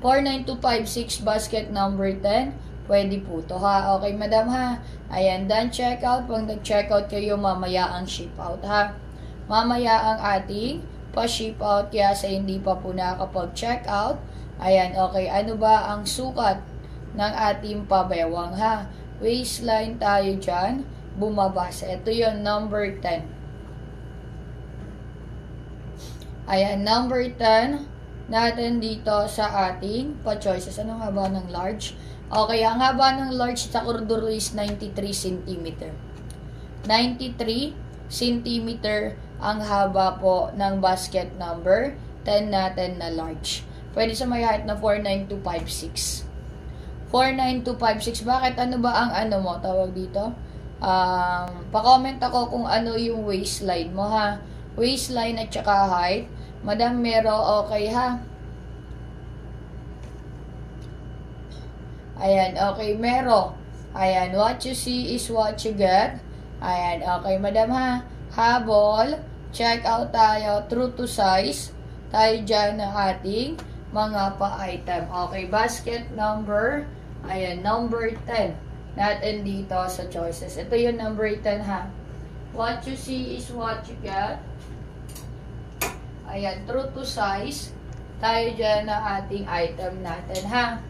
49256 basket number 10. Pwede po to ha. Okay, madam ha. Ayan, done checkout. Pag nag-checkout kayo, mamaya ang ship out ha. Mamaya ang ating pa-ship out. Kaya sa hindi pa po nakakapag-checkout, ayan, okay. Ano ba ang sukat ng ating pabewang ha? Waistline tayo dyan. Bumabasa. Ito yon number 10. Ayan, number 10 natin dito sa ating pa-choices. Anong haba ng large? Okay, ang haba ng large sa koridoro is 93 cm. 93 cm ang haba po ng basket number 10 natin na large. Pwede sa may height na 49256. 49256. Bakit? Ano ba ang ano mo? Tawag dito? Pa-comment ako kung ano yung waistline mo ha. Waistline at saka height. Madam Mero, okay ha? Ayan, okay, Mero. Ayan, what you see is what you get. Ayan, okay, madam ha. Habol, check out tayo, true to size. Tayo dyan ng ating mga pa-item. Okay, basket number, ayan, number 10. Natin dito sa choices. Ito yung number 10 ha. What you see is what you get. Ayan, true to size. Tayo dyan ng ating item natin ha.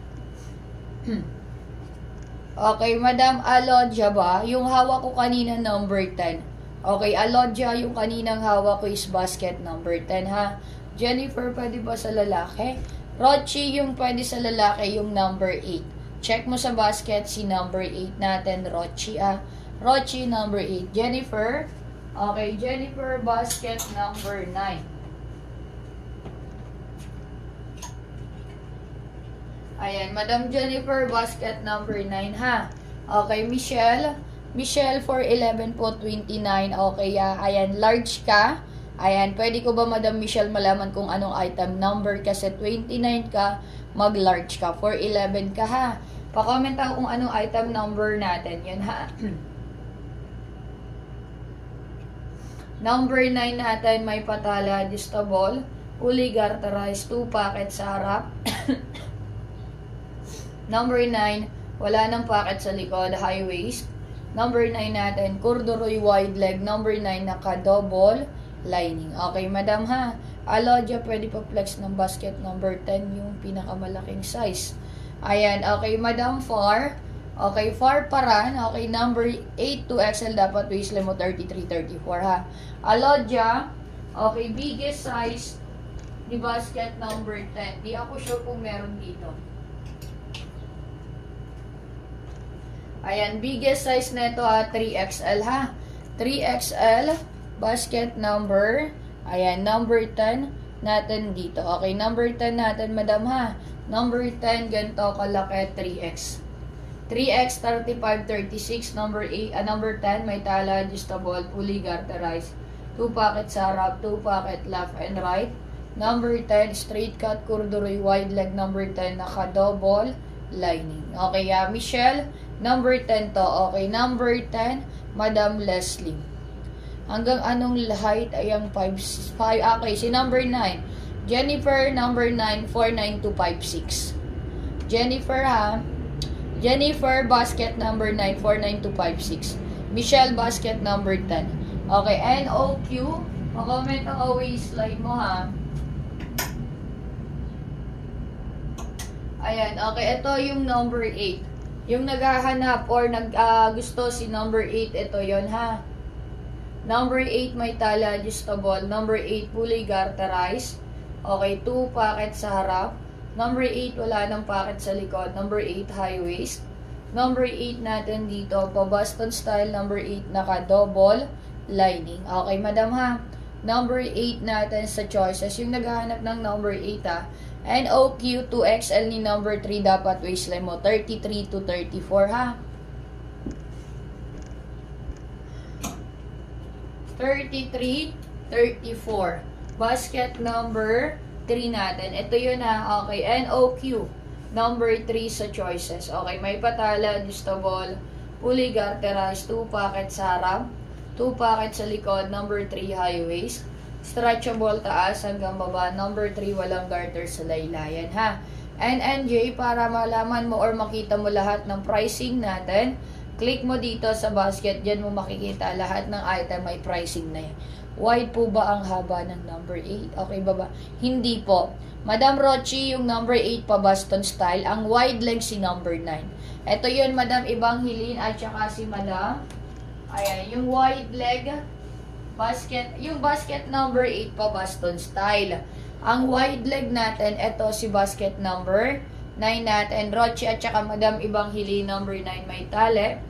Okay, Madam Alodja ba? Yung hawak ko kanina number 10. Okay, Alodja, yung kaninang hawak ko is basket number 10 ha. Jennifer, pwede ba sa lalaki? Rochi, yung pwede sa lalaki, yung number 8. Check mo sa basket si number 8 natin, Rochi ah. Rochi, number 8. Jennifer, okay, Jennifer, basket number 9. Ayan, Madam Jennifer, basket number 9 ha. Okay, Michelle. Michelle for 11 po, 29. Okay, ayan, large ka. Ayan, pwede ko ba Madam Michelle malaman kung anong item number kasi 29 ka, mag-large ka. For 11 ka ha. Pa-comment ako kung anong item number natin. Yun ha. Number 9 natin, may patala, adjustable, fully garterized, 2 packets sa harap. Number 9, wala nang pocket sa likod, high waist. Number 9 natin, corduroy wide leg. Number 9, naka-double lining. Okay, madam ha. Alodja, pwede pa flex ng basket number 10, yung pinakamalaking size. Ayan, okay, madam Far. Okay, Far Paran. Okay, number 8 to XL, dapat waistline mo 33-34 ha. Alodja, okay, biggest size ni basket number 10. Di ako sure kung meron dito. Ayan, biggest size nito ha, 3XL ha. 3XL, basket number, ayan, number 10 natin dito. Okay, number 10 natin, madam ha. Number 10, ganito kalaki, 3X. 3X, 35-36, number 8, number 10, may tala, adjustable, fully garterized. 2 packet sa harap, 2 packet left and right. Number 10, straight cut, corduroy, wide leg. Number 10, naka-double lining. Okay, Michelle, number 10 to. Okay, number 10, Madam Leslie. Hanggang anong height ay ang 5, okay, si number 9. Jennifer, number 9, 49256. Jennifer ha. Jennifer, basket number 9, 49256. Michelle, basket number 10. Okay, NOQ, mag-comment ang waistline mo ha. Ayan, okay, ito yung number 8. Yung naghahanap or gusto si number 8, ito yon ha. Number 8 may tala, adjustable. Number 8 fully garterized. Okay, 2 packet sa harap. Number 8 wala nang packet sa likod. Number 8 high waist. Number 8 natin dito, pa-Boston style. Number 8 naka-double lining. Okay, madam ha. Number 8 natin sa choices. Yung naghahanap ng number 8 ha. NOQ 2XL ni number 3, dapat waistline mo 33-34 ha. 33-34. Basket number 3 natin. Ito yun ha. Okay, NOQ number 3 sa choices. Okay, may patala, adjustable, fully garterized, 2 packet sa harap, 2 packet sa likod. Number 3 high waist. Stretchable taas hanggang baba. Number 3, walang garter sa laylayan ha. NNJ para malaman mo or makita mo lahat ng pricing natin. Click mo dito sa basket, dyan mo makikita lahat ng item may pricing na yan. Wide po ba ang haba ng number 8? Okay ba ba? Hindi po. Madam Rochi, yung number 8 pa Boston style, ang wide leg si number 9. Ito yun, Madam Evangeline at saka si Madam. Ayan, yung wide leg basket, yung basket number 8 pa Boston style. Ang wide leg natin, ito si basket number 9 natin. Rochi at saka Madam Evangeline number 9 may tali.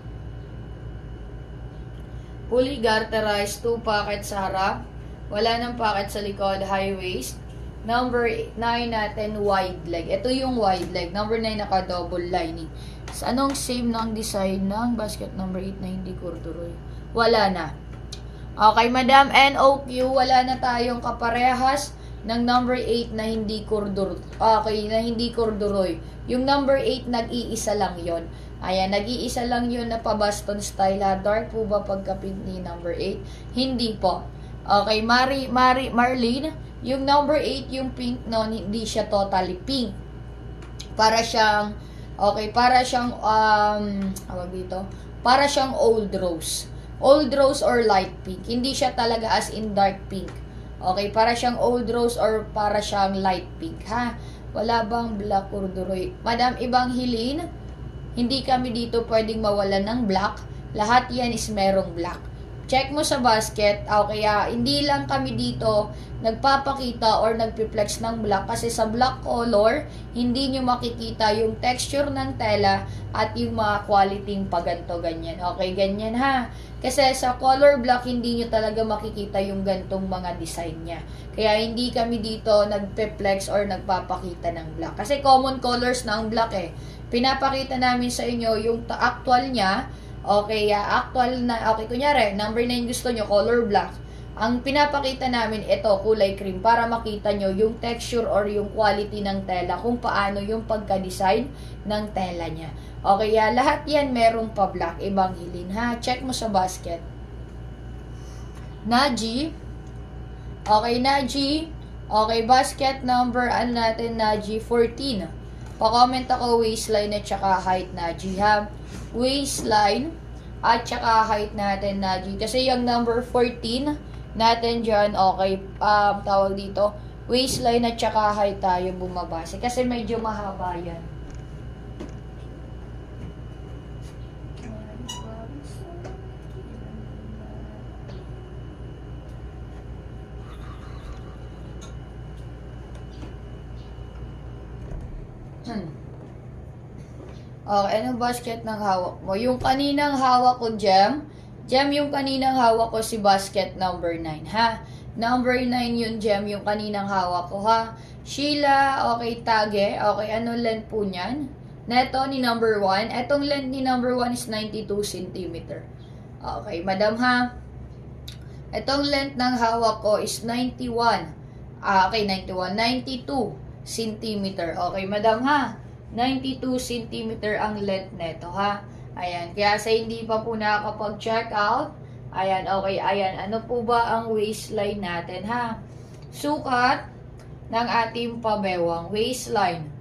Fully garterized, 2 pocket sa harap. Wala ng pocket sa likod, high waist. Number 9 natin, wide leg. Ito yung wide leg. Number 9 naka-double lining. So, anong same ng design ng basket number 8 na hindi corduroy? Wala na. Okay, Madam NOQ, wala na tayong kaparehas ng number 8 na hindi corduroy. Okay, na hindi corduroy. Yung number 8, nag-iisa lang yon. Ayan, nag-iisa lang yun na pa-Boston style ha. Dark po ba pagka-pink ni number 8? Hindi po. Okay, Marlene, yung number 8, yung pink nun, hindi siya totally pink. Para siyang, okay, para siyang, awag dito, para siyang old rose. Old rose or light pink. Hindi siya talaga as in dark pink. Okay, para siyang old rose or para siyang light pink, ha? Wala bang black corduroy? Madam Evangeline, hindi kami dito pwedeng mawalan ng black. Lahat yan is merong black. Check mo sa basket. Kaya hindi lang kami dito nagpapakita or nagpiplex ng black. Kasi sa black color, hindi nyo makikita yung texture ng tela at yung mga quality paganto ganyan. Okay, ganyan ha. Kasi sa color black, hindi nyo talaga makikita yung gantong mga design niya. Kaya hindi kami dito nagpiplex or nagpapakita ng black. Kasi common colors na ang black eh. Pinapakita namin sa inyo yung actual niya. Okay, actual na, okay, kunyari, number 9 gusto nyo, color black. Ang pinapakita namin, ito, kulay cream, para makita nyo yung texture or yung quality ng tela, kung paano yung pagka-design ng tela niya. Okay, lahat yan merong pa-black, Evangeline, ha? Check mo sa basket. Naji. Okay, Naji. Okay, basket number, ano natin, Naji, 14. Pa-comment ako waistline at saka height na G, ha? Waistline at saka height natin na G. Kasi yung number 14 natin dyan, okay, tawag dito, waistline at saka height tayo bumabase. Kasi medyo mahaba yan. Okay, anong basket ng hawak mo? Yung kaninang hawak ko, Gem, yung kaninang hawak ko si basket number 9, ha? Number 9 yun, Gem, yung kaninang hawak ko, ha? Sheila, okay, Tage, okay, anong length po niyan? Neto ni number 1, etong length ni number 1 is 92 cm. Okay, madam, ha? Etong length ng hawak ko is 91. Okay, 92 cm. Okay, madam, ha? 92 cm ang length neto, ha? Ayan, kaya sa hindi pa po nakakapag-check out, ayan, okay, ayan, ano po ba ang waistline natin, ha? Sukat ng ating pabewang waistline.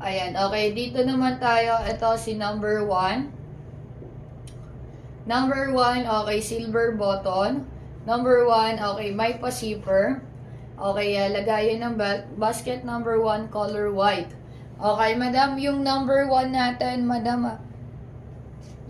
Ayan, okay, dito naman tayo, ito si number 1. Number 1, okay, silver button. Number 1, okay, may pa-zipper. Okay, lagayan ng belt. Basket number 1, color white. Okay, madam, yung number 1 natin, madam,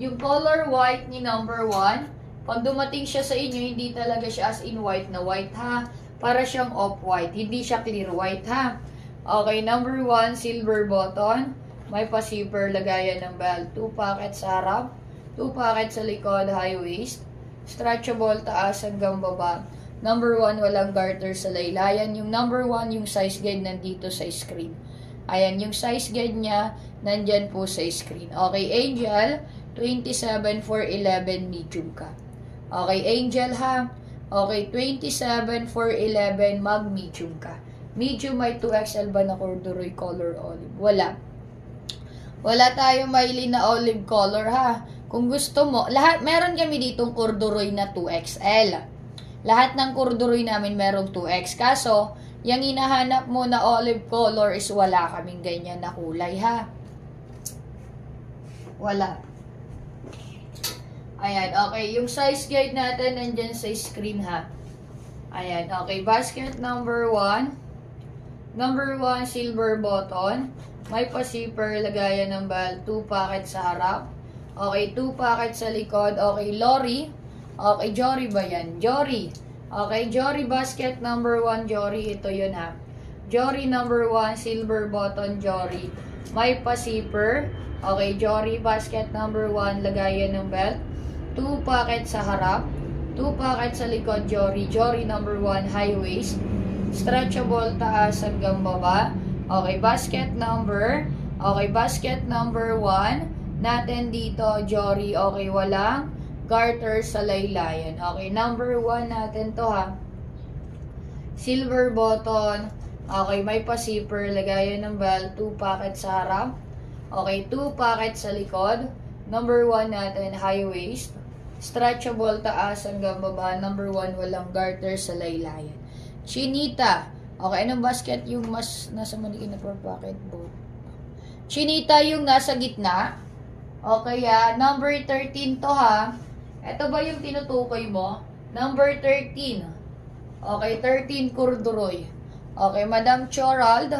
yung color white ni number 1, pag dumating siya sa inyo, hindi talaga siya as in white na white, ha? Para siyang off-white, hindi siya clear white, ha? Okay, number 1, silver button. May pa-zipper, lagayan ng belt. 2 pockets sa harap, 2 pockets sa likod, high waist. Stretchable, taas hanggang baba. Number 1, walang garter sa laylayan. Yung number 1, yung size guide nandito sa screen. Ayan, yung size guide niya, nandyan po sa screen. Okay, Angel, 27 for 11, medium ka. Okay, Angel, ha? Okay, 27 for 11, mag-medium ka. Medium may 2XL ba na corduroy color olive? Wala. Wala tayong maili na olive color, ha? Kung gusto mo, lahat, meron kami ditong corduroy na 2XL. Lahat ng corduroy namin merong 2X. Kaso, yung hinahanap mo na olive color is wala kaming ganyan na kulay, ha? Wala. Ayan, okay. Yung size guide natin nandyan sa screen, ha? Ayan, okay. Basket number 1. Number 1, silver button. May pa-zipper, lagayan ng bal. 2 packet sa harap. Okay, 2 packet sa likod. Okay, Lori. Okay, Jory ba yan? Jory. Okay, Jory basket number 1, Jory. Ito yun, ha. Jory number 1, silver button, Jory. May pa-zipper. Okay, Jory basket number 1, lagayan ng belt. 2 packet sa harap. 2 packet sa likod, Jory. Jory number 1, high waist. Stretchable taas hanggang baba. Okay, basket number 1 natin dito, Jory. Okay, walang garter sa laylayan. Okay, number 1 natin to, ha. Silver button. Okay, may pa-zipper, lagayan ng belt, 2 packet sa harap. Okay, 2 packet sa likod. Number 1 natin, high waist. Stretchable taas hanggang baba. Number 1, walang garter sa laylayan. Chinita. Okay, anong basket yung mas nasa manikin na per packet? Both. Chinita yung nasa gitna. Okay, number 13 to, ha. Ito ba yung tinutukoy mo? Number 13. Okay, 13 corduroy. Okay, Madam Chorald.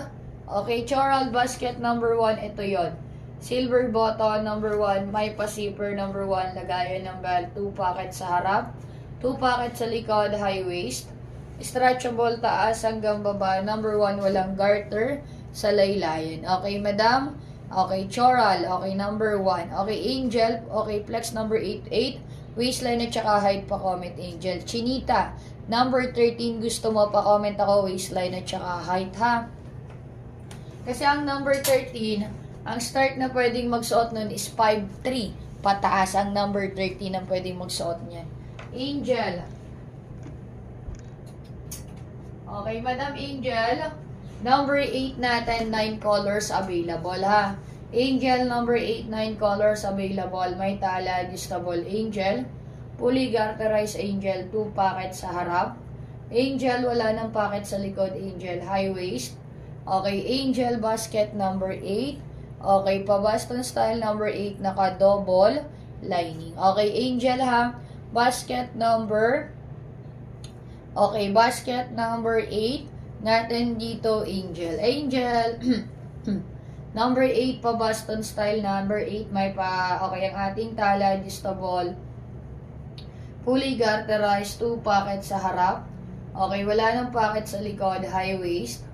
Okay, Chorald basket number 1. Ito yon. Silver button number 1. May pa-zipper number 1. Lagayan ng belt. 2 packet sa harap. 2 packet sa likod. High waist. Stretchable taas hanggang baba. Number 1, walang garter sa laylayan. Okay, Madam? Okay, Choral. Okay, number 1. Okay, Angel. Okay, flex number 88. Waistline at saka height pa comment, Angel. Chinita. Number 13, gusto mo pa comment ako waistline at saka height, ha? Kasi ang number 13, ang start na pwedeng magsuot nun is 5'3". Pataas ang number 13 ang pwedeng magsuot niyan. Angel. Okay, Madam Angel. Number 8 natin, 9 colors available, ha. Angel, number 8, 9 colors available. May tala, adjustable Angel. Fully garterized Angel, 2 packet sa harap. Angel, wala ng packet sa likod. Angel, high waist. Okay, Angel basket number 8. Okay, pa-Boston style number 8, naka-double lining. Okay, Angel, ha. Basket number Okay, basket number 8 natin dito, Angel. Angel, number 8 pa Boston style, number 8 may pa, okay, ang ating tala, adjustable, fully garterized, 2 packet sa harap. Okay, wala ng packet sa likod, high waist.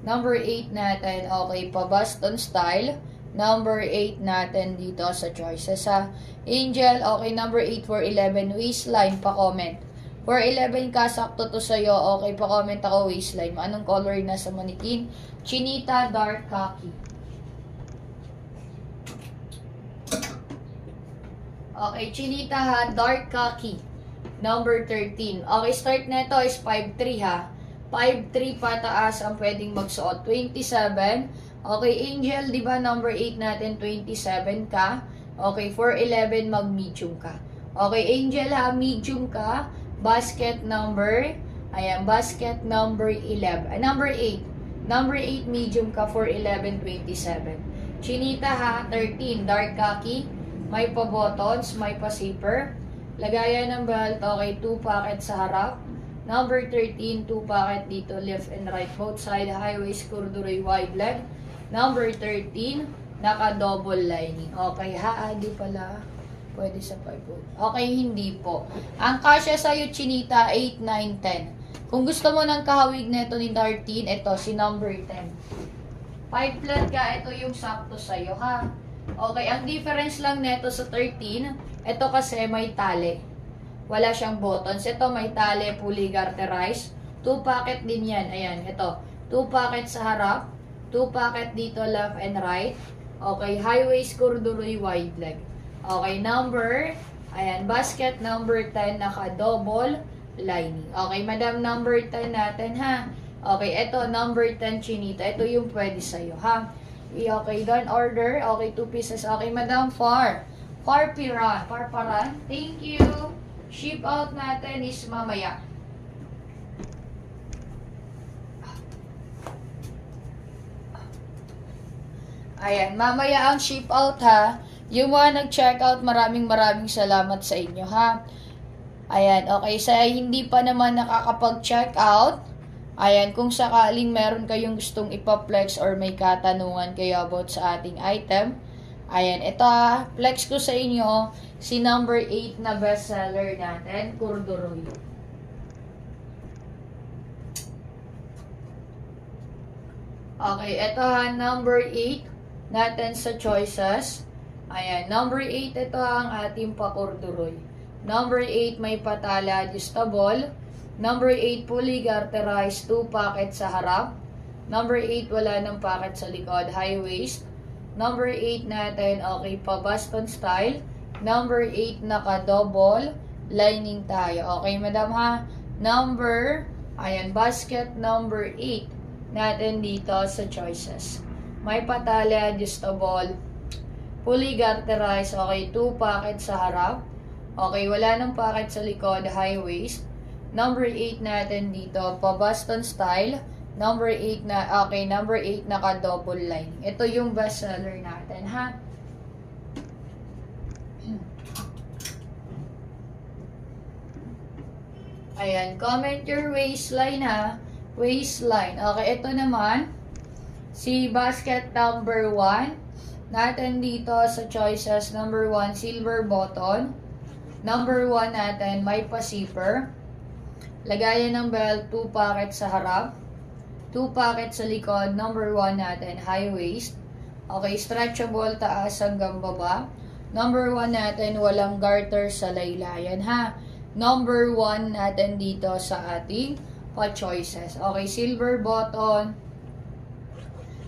Number 8 natin, okay, pa Boston style. Number 8 natin dito sa choices, ha. Angel, okay, number 8 for 11, waistline, pa-comment. For 11 ka, sakto to sa'yo. Okay, pa-comment ako waistline. Anong color na sa manikin? Chinita, dark khaki. Okay, Chinita, ha, dark khaki. Number 13. Okay, start neto is 5'3", ha. 5'3" pataas ang pwedeng magsuot. 27. Okay, Angel, di ba number 8 natin, 27 ka. Okay, for 11, mag-medium ka. Okay, Angel, ha, medium ka. Basket number, ayan, basket number 11, number 8. Number 8, medium ka for 11, 27. Chinita, ha, 13, dark khaki. May pa-buttons, may pa-zipper. Lagayan ng belt, okay, 2 packet sa harap. Number 13, 2 packet dito, left and right, both side, high waist, corduroy, wide leg. Number 13, naka-double lining. Okay, ha, di pala. Pwede sa 5. Okay, hindi po. Ang kasya sa'yo, Chinita, 8, 9, 10. Kung gusto mo ng kahawig neto ni Dartin, ito, si number 10. 5 flat ka, ito yung sakto sa'yo, ha? Okay, ang difference lang neto sa 13, ito kasi may tali. Wala siyang buttons. Ito may tali, fully garterized. 2 packet din yan. Ayan, ito. 2 packet sa harap. 2 packet dito, left and right. Okay, high waist, corduroy, wide leg. Okay, number, ayan, basket number 10, naka-double lining. Okay, Madam, number 10 natin, ha? Okay, ito, number 10, Chinita. Ito yung pwede sa'yo, ha? Okay, done order. Okay, 2 pieces. Okay, Madam, Parparan. Thank you. Ship out natin is mamaya. Ayan, mamaya ang ship out ha. Yung mga nag-check out, maraming salamat sa inyo ha. Ayan, okay. Sa hindi pa naman nakakapag-check out, ayan, kung sakaling meron kayong gustong ipaplex or may katanungan kayo about sa ating item, ayan, ito ha, flex ko sa inyo si number 8 na bestseller natin, Corduroy. Okay, ito ha, number 8 natin sa choices. Ayan, number 8, ito ang ating pa-Corduroy. Number 8, may patala, adjustable. Number 8, fully garterized, 2 pocket sa harap. Number 8, wala ng pocket sa likod, high waist. Number 8 natin, okay, pa Boston style. Number 8, naka-double lining tayo. Okay, madam ha? Ayan, basket number 8 natin dito sa choices. May patala, adjustable, fully garterized, okay, 2 pocket sa harap. Okay, wala ng pocket sa likod, high waist. Number 8 natin dito, pa Boston style. Number 8 na, okay, number 8 naka-double line. Ito yung best seller natin, ha? Ayan, comment your waistline, ha? Waistline. Okay, ito naman, si basket number 1. Natin dito sa choices, number 1, silver button. Number 1 natin, may pa-zipper. Lagayan ng belt, 2 pocket sa harap. 2 pocket sa likod. Number 1 natin, high waist. Okay, stretchable taas hanggang baba. Number 1 natin, walang garter sa laylayan, ha? Number 1 natin dito sa ating pa-choices. Okay, silver button.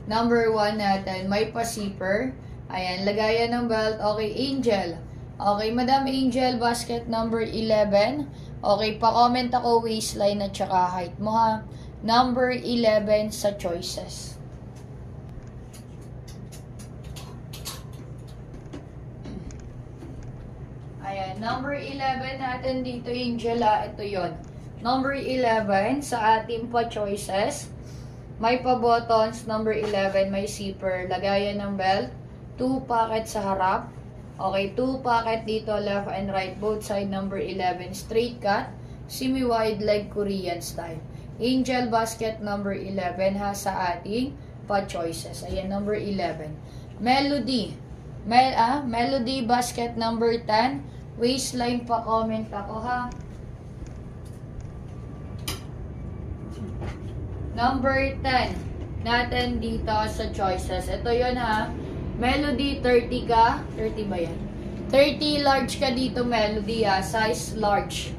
Number 1 natin, may pa-zipper. Ayan, lagayan ng belt. Okay, angel. Okay, Madam Angel, basket number 11. Okay, pa-comment ako waistline at saka height mo ha. Number 11 sa choices. Ayan, number 11 natin dito, Angel ha. Ito yon. Number 11 sa ating pa-choices. May pa-buttons, number 11, may zipper, lagayan ng belt, 2 pocket sa harap. Okay, 2 pocket dito, left and right, both side, number 11, straight cut, semi-wide leg Korean style. Angel basket number 11 ha sa ating pa-choices. Ayan, number 11. Melody. Melody basket number 10. Waistline pa comment ako ha. Number 10 natin dito sa choices. Ito yon ha. Melody, 30 ka. 30 ba yan? 30 large ka dito, Melody ha. Size large.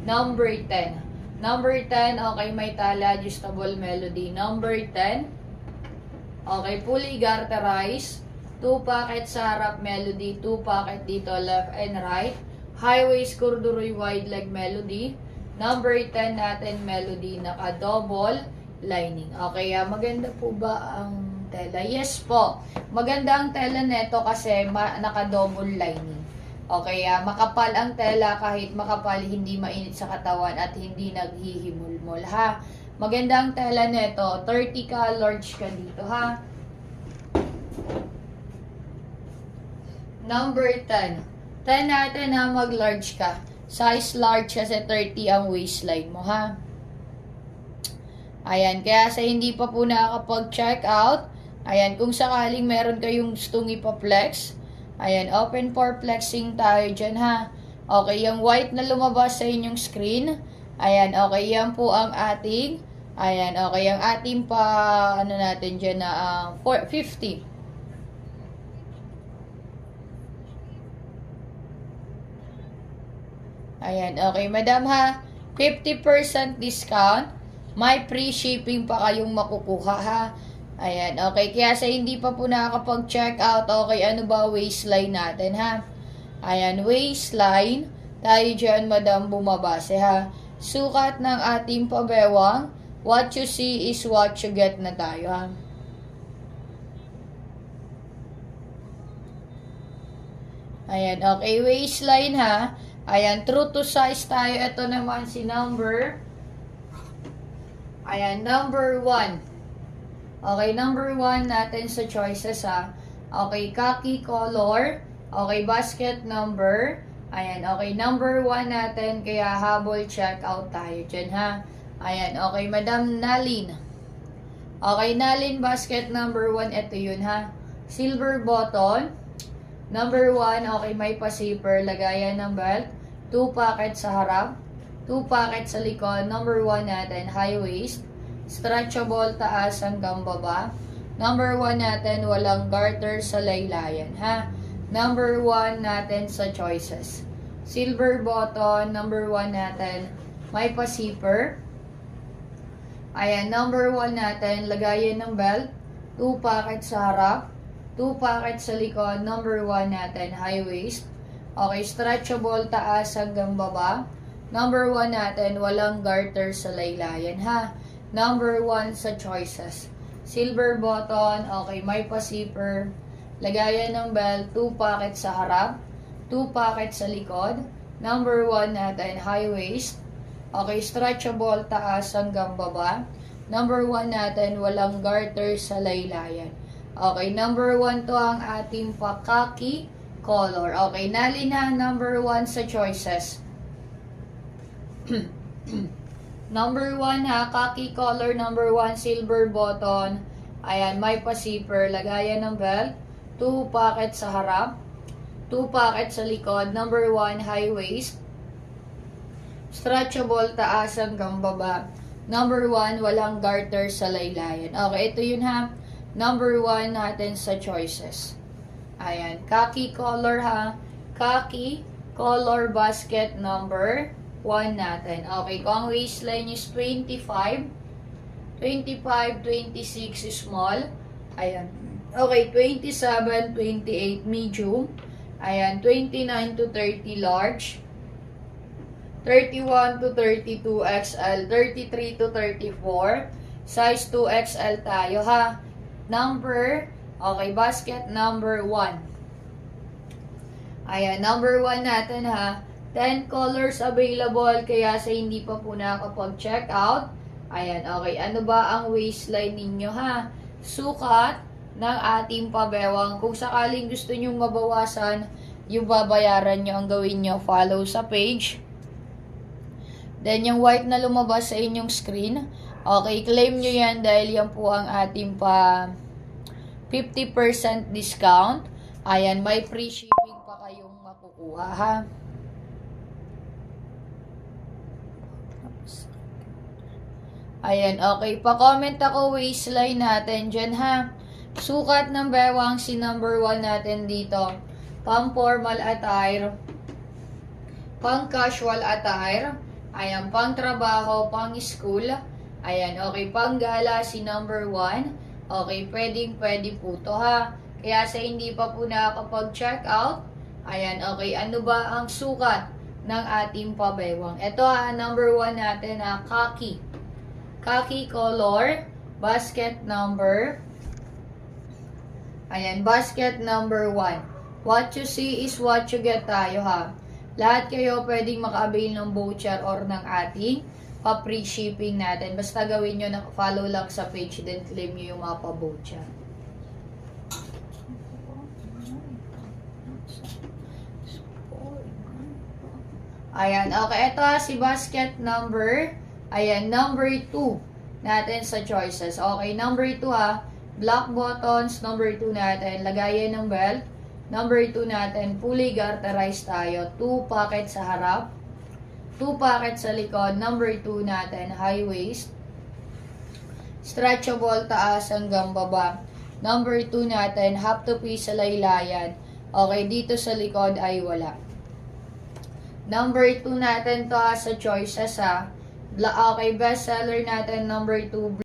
Number 10. Number 10, okay, may tala, adjustable, Melody. Number 10. Okay, fully garterized. 2 pocket sa harap, Melody. 2 pocket dito, left and right. High waist, corduroy, wide leg, Melody. Number 10 natin, Melody. Naka-double lining. Okay, maganda po ba ang tela? Yes po. Maganda ang tela neto kasi naka-double lining. Okay, makapal ang tela, kahit makapal, hindi mainit sa katawan at hindi naghihimulmol ha. Maganda ang tela neto. 30 ka, large ka dito ha. Number 10. 10 natin ha, mag-large ka. Size large kasi 30 ang waistline mo ha. Ayan, kaya sa hindi pa po nakakapag-check out, ayan, kung sakaling meron kayong gustong ipaplex, ayan, open for flexing tayo dyan ha. Okay, yung white na lumabas sa inyong screen, ayan, okay, yan po ang ating, ayan, okay, ang ating pa, ano natin dyan na 50. Ayan, okay, madam ha, 50% discount. May free shipping pa kayong makukuha ha. Ayan, okay. Kaya sa hindi pa po nakakapag-check out, okay, ano ba waistline natin ha? Ayan, waistline. Tayo dyan, madam, bumabase ha. Sukat ng ating pabewang. What you see is what you get na tayo ha. Ayan, okay. Waistline ha. Ayan, true to size tayo. Ito naman si number. Ayan, number 1. Okay, number 1 natin sa choices ha. Okay, khaki color. Okay, basket number. Ayan, okay, number 1 natin, kaya habol check out tayo dyan, ha. Ayan, okay, Madam Nalin. Okay, Nalin, basket number 1, ito yun, ha. Silver button. Number 1, okay, may pa-zipper, lagayan ng belt. 2 pocket sa harap. 2 pocket sa likod. Number 1 natin, high waist. Stretchable, taas hanggang baba. Number 1 natin, walang garter sa laylayan, ha. Number 1 natin sa choices. Silver button, number 1 natin, may pa-zipper. Ayan, number 1 natin, lagayan ng belt. 2 pocket sa harap. 2 pocket sa likod. Number 1 natin, high waist. Okay, stretchable, taas hanggang baba. Number 1 natin, walang garter sa laylayan, ha. Number 1 sa choices. Silver button, okay, may pa-zipper. Lagayan ng belt, 2 pocket sa harap, 2 pocket sa likod. Number 1 natin, high waist. Okay, stretchable, taas hanggang baba. Number 1 natin, walang garter sa laylayan. Okay, number 1 to ang ating khaki color. Okay, Nalin na, number 1 sa choices. Number 1 ha, khaki color, number 1, silver button. Ayan, may pa-zipper, lagayan ng belt. 2 pocket sa harap, 2 pocket sa likod. Number 1, high waist. Stretchable, taas hanggang baba. Number 1, walang garter sa laylayan. Okay, ito yun ha. Number 1 natin sa choices. Ayan, khaki color ha. Khaki color basket number 1 natin. Okay, kung ang waistline is 25, 26 small. Ayan. Okay, 27, 28 medium. Ayan, 29 to 30 large. 31 to 32 XL. 33 to 34. Size 2 XL tayo ha. Number, okay, basket number 1. Ayan, number 1 natin ha. 10 colors available, kaya sa hindi pa po nakapag-check out. Ayan, okay, ano ba ang waistline ninyo ha? Sukat ng ating pabewang. Kung sakaling gusto nyo mabawasan yung babayaran nyo, ang gawin nyo, follow sa page. Then, yung white na lumabas sa inyong screen, okay, claim nyo yan dahil yan po ang ating pa 50% discount. Ayan, may free shipping pa kayong makukuha, ha? Ayan, okay, pa-comment ako waistline natin dyan, ha? Sukat ng bewang si number 1 natin dito. Pang-formal attire, pang-casual attire, ayan, pang-trabaho, pang-school, ayan, okay, pang-gala si number 1, okay, pwede po to ha. Kaya sa hindi pa po nakakapag-check out, ayan, okay, ano ba ang sukat ng ating pabewang? Ito ha, number 1 natin ha, khaki color, basket number, ayan, basket number 1. What you see is what you get tayo ha. Lahat kayo pwedeng maka-avail ng voucher or ng ating pa-free shipping natin. Basta gawin nyo na follow lang sa page, then claim nyo yung mga pa-voucher. Ayan, okay. Ito si basket number, ayan, number 2 natin sa choices. Okay, number 2 ha. Black buttons, number 2 natin, lagayan ng belt. Number 2 natin, fully garterized tayo. 2 pocket sa harap, 2 pocket sa likod. Number 2 natin, high waist. Stretchable, taas hanggang baba. Number 2 natin, half to piece sa laylayan. Okay, dito sa likod ay wala. Number 2 natin to sa choices ha. Okay, best seller natin, number 2.